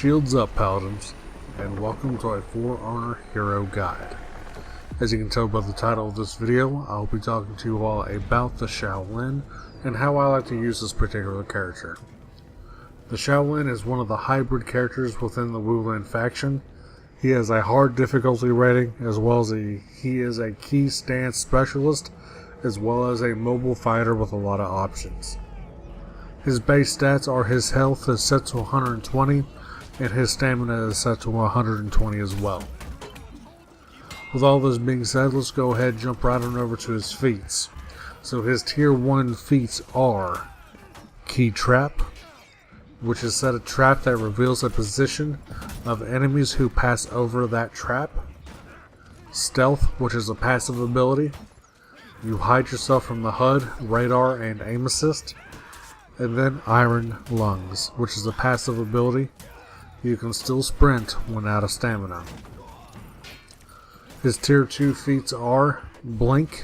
Shields up, Paladins, and welcome to a For Honor Hero Guide. As you can tell by the title of this video, I'll be talking to you all about the Shaolin and how I like to use this particular character. The Shaolin is one of the hybrid characters within the Wulin faction. He has a hard difficulty rating, as well as he is a key stance specialist, as well as a mobile fighter with a lot of options. His base stats are his health is set to 120, and his stamina is set to 120 as well. With all this being said, let's go ahead and jump right on over to his feats. So his tier 1 feats are Key Trap, which is set a trap that reveals the position of enemies who pass over that trap. Stealth, which is a passive ability. You hide yourself from the HUD, radar, and aim assist. And then Iron Lungs, which is a passive ability. You can still sprint when out of stamina. His tier 2 feats are Blink,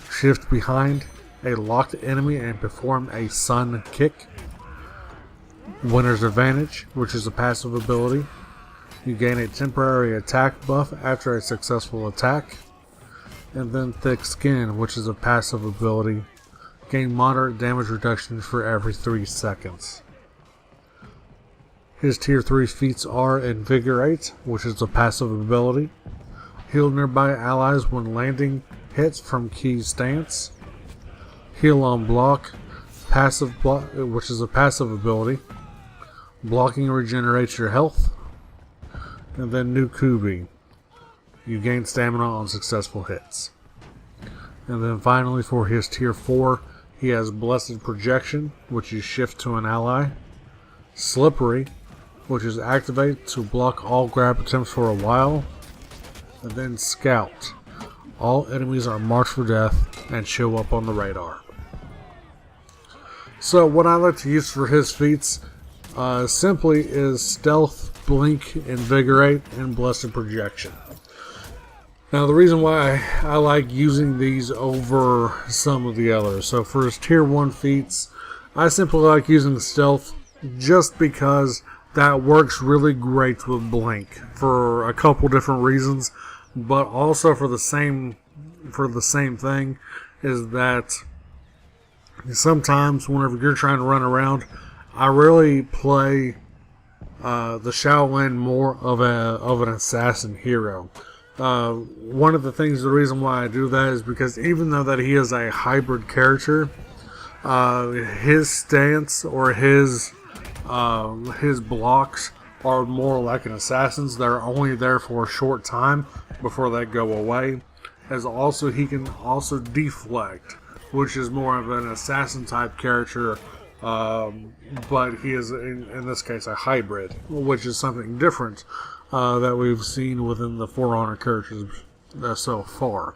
shift behind a locked enemy and perform a sun kick. Winner's Advantage, which is a passive ability. You gain a temporary attack buff after a successful attack. And then Thick Skin, which is a passive ability. Gain moderate damage reduction for every 3 seconds. His tier 3 feats are Invigorate, which is a passive ability. Heal nearby allies when landing hits from key stance. Heal on block, which is a passive ability. Blocking regenerates your health. And then Nukubi. You gain stamina on successful hits. And then finally for his tier 4, he has Blessed Projection, which you shift to an ally. Slippery, which is activate to block all grab attempts for a while. And then Scout. All enemies are marked for death and show up on the radar. So what I like to use for his feats simply is Stealth, Blink, Invigorate, and Blessed Projection. Now the reason why I like using these over some of the others, so for his tier 1 feats, I simply like using Stealth just because that works really great with Blink for a couple different reasons, but also for the same thing is that sometimes whenever you're trying to run around, I really play the Shaolin more of an assassin hero. One of the reason why I do that is because even though that he is a hybrid character, his stance or his blocks are more like an assassin's. They're only there for a short time before they go away. As also he can also deflect, which is more of an assassin type character, but he is in this case a hybrid, which is something different that we've seen within the For Honor characters so far.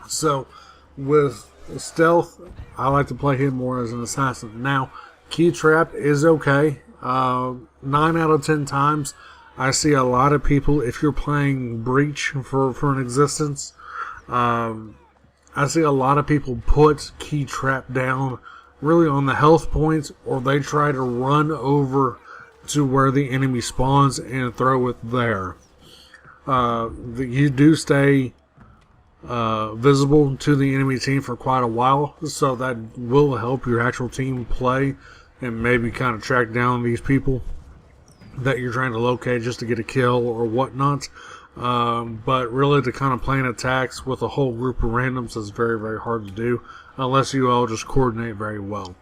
So with Stealth, I like to play him more as an assassin. Now, Key Trap is okay. 9 out of 10 times, I see a lot of people, if you're playing Breach for an existence, I see a lot of people put Key Trap down really on the health points, or they try to run over to where the enemy spawns and throw it there. You do stay visible to the enemy team for quite a while, so that will help your actual team play and maybe kind of track down these people that you're trying to locate just to get a kill or whatnot. But really to kind of plan attacks with a whole group of randoms is very, very hard to do unless you all just coordinate very well.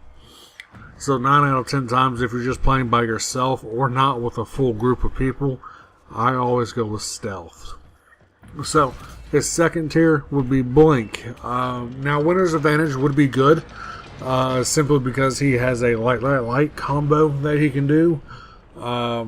So 9 out of 10 times, if you're just playing by yourself or not with a full group of people, I always go with Stealth. So his second tier would be Blink. Now Winner's Advantage would be good, simply because he has a light combo that he can do, or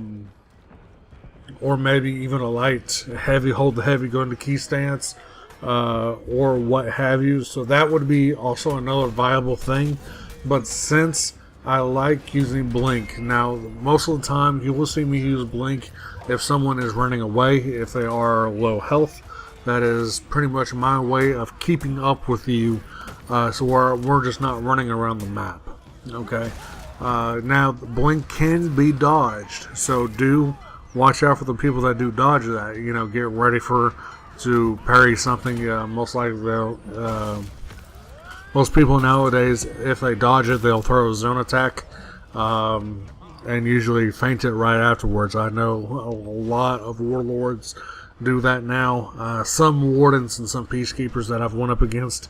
maybe even a light heavy, hold the heavy, go into key stance, or what have you. So that would be also another viable thing. But since I like using Blink, now most of the time you will see me use Blink if someone is running away, if they are low health. That is pretty much my way of keeping up with you, so we're just not running around the map. Okay, Now, Blink can be dodged, so do watch out for the people that do dodge that. Get ready to parry something. Most likely most people nowadays, if they dodge it, they'll throw a zone attack, and usually feint it right afterwards. I know a lot of warlords do that now. Some wardens and some peacekeepers that I've went up against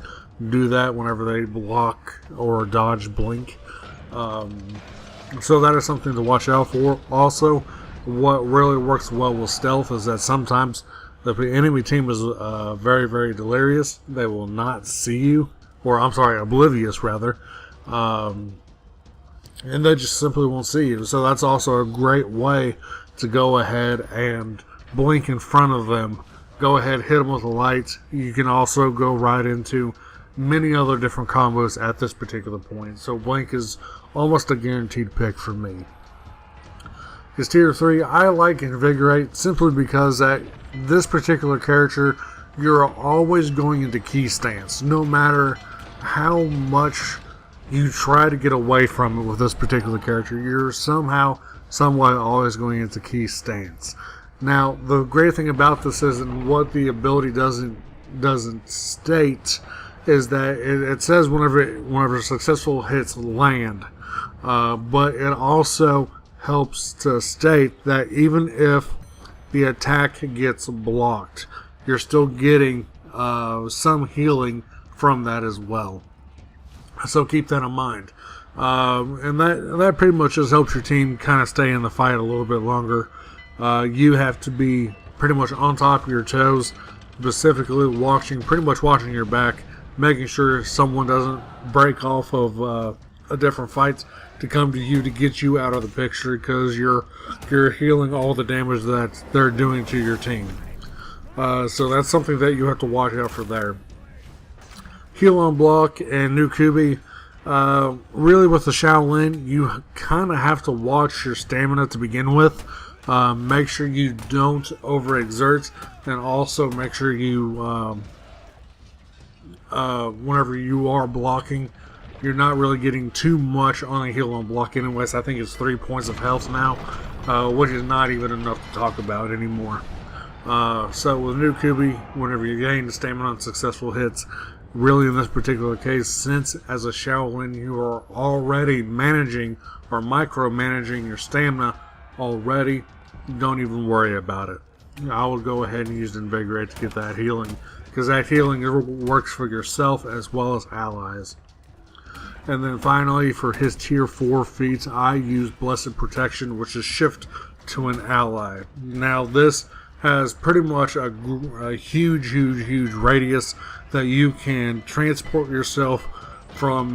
do that whenever they block or dodge Blink. So that is something to watch out for. Also, what really works well with stealth is that sometimes the enemy team is very, very delirious. They will not see you, or I'm sorry, oblivious rather, and they just simply won't see you. So that's also a great way to go ahead and blink in front of them. Go ahead, hit them with a light. You can also go right into many other different combos at this particular point. So Blink is almost a guaranteed pick for me. His tier 3, I like Invigorate simply because at this particular character, you're always going into key stance. No matter how much you try to get away from it with this particular character, you're somehow, somewhat always going into key stance. Now, the great thing about this is, and what the ability doesn't state, is that it says whenever successful hits land, but it also helps to state that even if the attack gets blocked, you're still getting some healing from that as well. So keep that in mind. And that pretty much just helps your team kind of stay in the fight a little bit longer. You have to be pretty much on top of your toes, specifically pretty much watching your back, making sure someone doesn't break off of a different fight to come to you to get you out of the picture, because you're healing all the damage that they're doing to your team. So that's something that you have to watch out for there. Heal on block and Nukubi. Really with the Shaolin, you kind of have to watch your stamina to begin with. Make sure you don't overexert, and also make sure you whenever you are blocking, you're not really getting too much on a heal on block anyways. I think it's 3 points of health now, which is not even enough to talk about anymore. So with Nukubi, whenever you gain stamina on successful hits, really in this particular case, since as a Shaolin you are already managing or micromanaging your stamina already, don't even worry about it. I would go ahead and use Invigorate to get that healing, because that healing works for yourself as well as allies. And then finally, for his tier 4 feats, I use Blessed Protection, which is shift to an ally. Now this has pretty much a huge radius that you can transport yourself from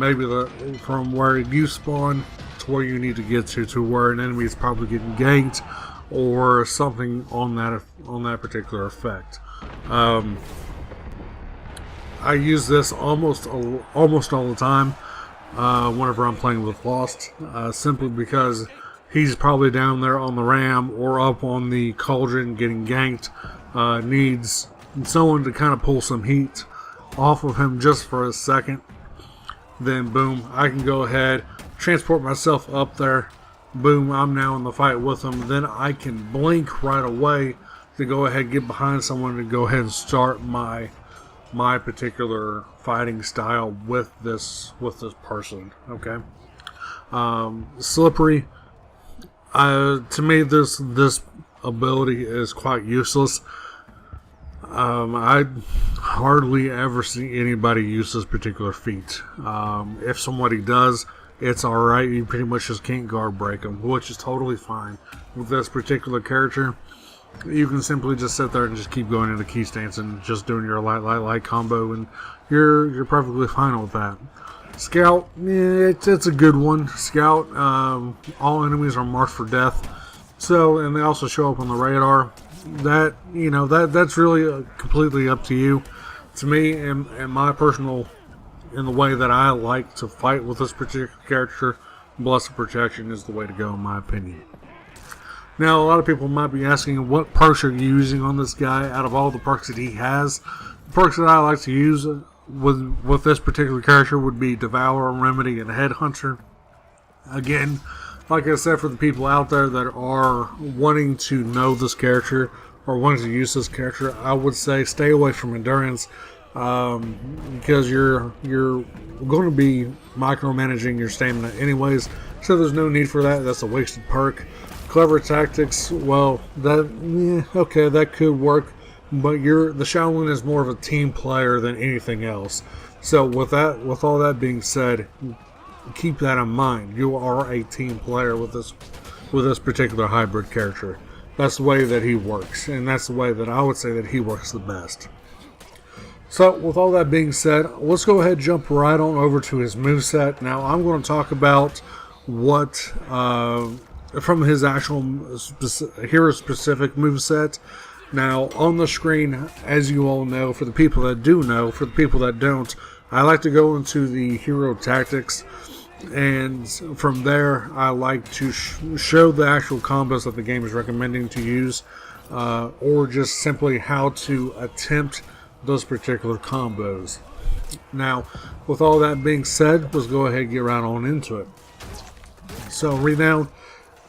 from where you spawn to where you need to get to where an enemy is probably getting ganked or something on that particular effect. I use this almost all the time whenever I'm playing with Lost, simply because he's probably down there on the ram or up on the cauldron getting ganked, needs someone to kind of pull some heat off of him just for a second. Then boom, I can go ahead, transport myself up there, boom, I'm now in the fight with him. Then I can blink right away to go ahead, get behind someone, and go ahead and start my particular fighting style with this person. Okay. Slippery. To me, this ability is quite useless. I hardly ever see anybody use this particular feat. If somebody does, it's alright. You pretty much just can't guard break them, which is totally fine. With this particular character, you can simply just sit there and just keep going into key stance and just doing your light combo, and you're perfectly fine with that. Scout, it's a good one. Scout, all enemies are marked for death, and they also show up on the radar. That's really completely up to you. To me, in the way that I like to fight with this particular character, Blessed Protection is the way to go, in my opinion. Now, a lot of people might be asking, what perks are you using on this guy out of all the perks that he has? The perks that I like to use with this particular character would be Devour, Remedy, and Headhunter. Again, like I said, for the people out there that are wanting to know this character or wanting to use this character, I would say stay away from endurance, because you're going to be micromanaging your stamina anyways. So there's no need for that. That's a wasted perk. Clever tactics, well, okay, that could work, but the Shaolin is more of a team player than anything else. So with all that being said, keep that in mind. You are a team player with this particular hybrid character. That's the way that he works, and that's the way that I would say that he works the best. So with all that being said, let's go ahead and jump right on over to his moveset. Now I'm going to talk about what from his actual hero-specific moveset. Now on the screen, as you all know, for the people that do know, for the people that don't, I like to go into the hero tactics, and from there I like to show the actual combos that the game is recommending to use, or just simply how to attempt those particular combos. Now, with all that being said, let's go ahead and get right on into it. So, renown.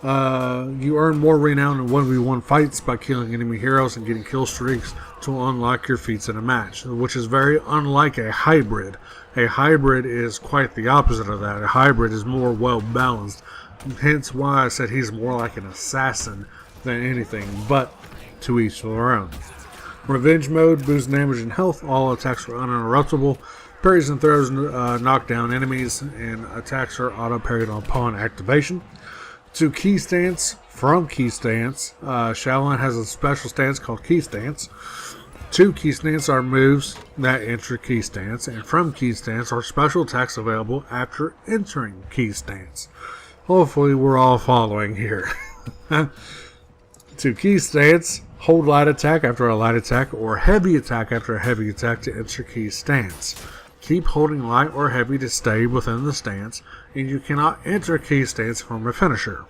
You earn more renown in 1v1 fights by killing enemy heroes and getting kill streaks to unlock your feats in a match, which is very unlike a hybrid. A hybrid is quite the opposite of that. A hybrid is more well balanced, hence why I said he's more like an assassin than anything, but to each their own. Revenge mode boosts damage and health. All attacks are uninterruptible. Parries and throws knock down enemies, and attacks are auto-parried upon activation. To key stance, from key stance, Shaolin has a special stance called key stance. To key stance are moves that enter key stance, and from key stance are special attacks available after entering key stance. Hopefully we're all following here. To key stance, hold light attack after a light attack or heavy attack after a heavy attack to enter key stance. Keep holding light or heavy to stay within the stance, and you cannot enter key stance from a finisher.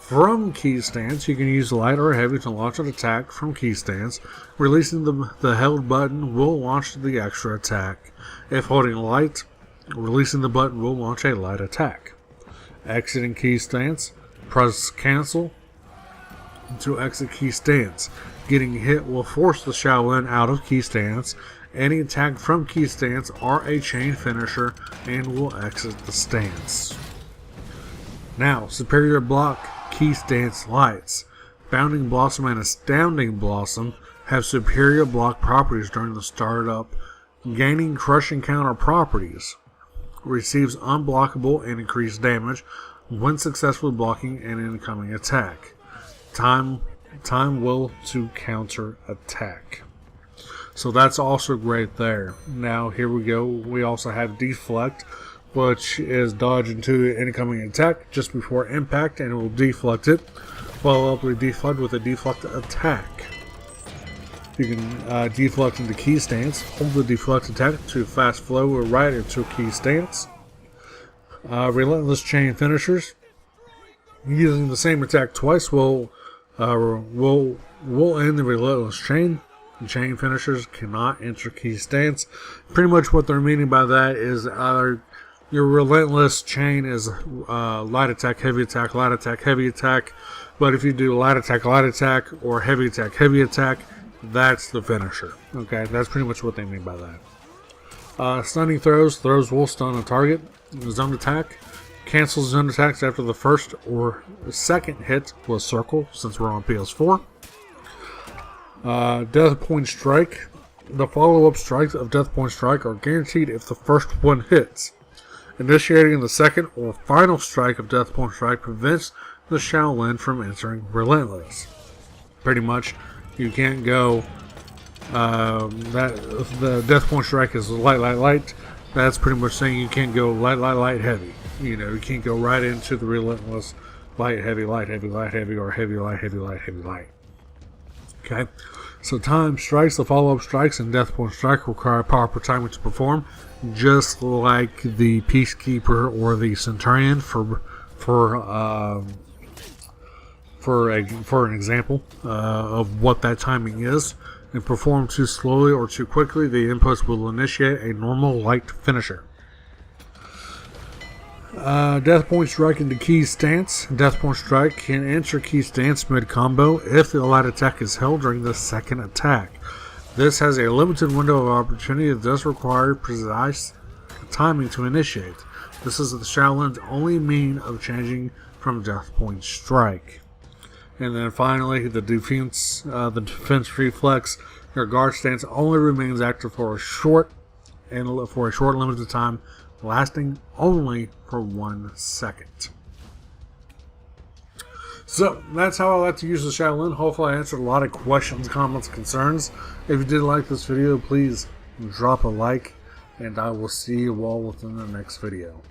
From key stance, you can use light or heavy to launch an attack from key stance. Releasing the held button will launch the extra attack. If holding light, releasing the button will launch a light attack. Exiting key stance, press cancel to exit key stance. Getting hit will force the Shaolin out of key stance. Any attack from key stance are a chain finisher and will exit the stance. Now, superior block key stance lights. Bounding Blossom and Astounding Blossom have superior block properties during the startup. Gaining crushing counter properties. Receives unblockable and increased damage when successfully blocking an incoming attack. Time will to counter attack. So that's also great there. Now here we go. We also have deflect, which is dodge into an incoming attack just before impact, and it will deflect it. Follow up with deflect with a deflect attack. You can deflect into key stance. Hold the deflect attack to fast flow or right into key stance. Relentless chain finishers. Using the same attack twice will end the relentless chain. Chain finishers cannot enter key stance. Pretty much what they're meaning by that is either your relentless chain is light attack, heavy attack, light attack, heavy attack. But if you do light attack, or heavy attack, that's the finisher. Okay, that's pretty much what they mean by that. Stunning throws. Throws will stun a target. Zone attack. Cancels zone attacks after the first or second hit with circle, since we're on PS4. Death Point Strike. The follow-up strikes of Death Point Strike are guaranteed if the first one hits. Initiating the second or final strike of Death Point Strike prevents the Shaolin from entering Relentless. Pretty much, you can't go. The Death Point Strike is light. That's pretty much saying you can't go light, heavy. You know, you can't go right into the Relentless light, heavy, or heavy, light. Okay, so time strikes, the follow-up strikes, and Death Point Strike require proper timing to perform, just like the Peacekeeper or the Centurion for an example of what that timing is. And perform too slowly or too quickly, the inputs will initiate a normal light finisher. Death Point Strike into Key Stance. Death Point Strike can enter Key Stance mid-combo if the allied attack is held during the second attack. This has a limited window of opportunity that does require precise timing to initiate. This is the Shaolin's only mean of changing from Death Point Strike. And then finally, the defense reflex. Your guard stance only remains active for a short limited time, lasting only for 1 second. So that's how I like to use the Shaolin. Hopefully I answered a lot of questions, comments, concerns. If you did like this video, please drop a like, and I will see you all within the next video.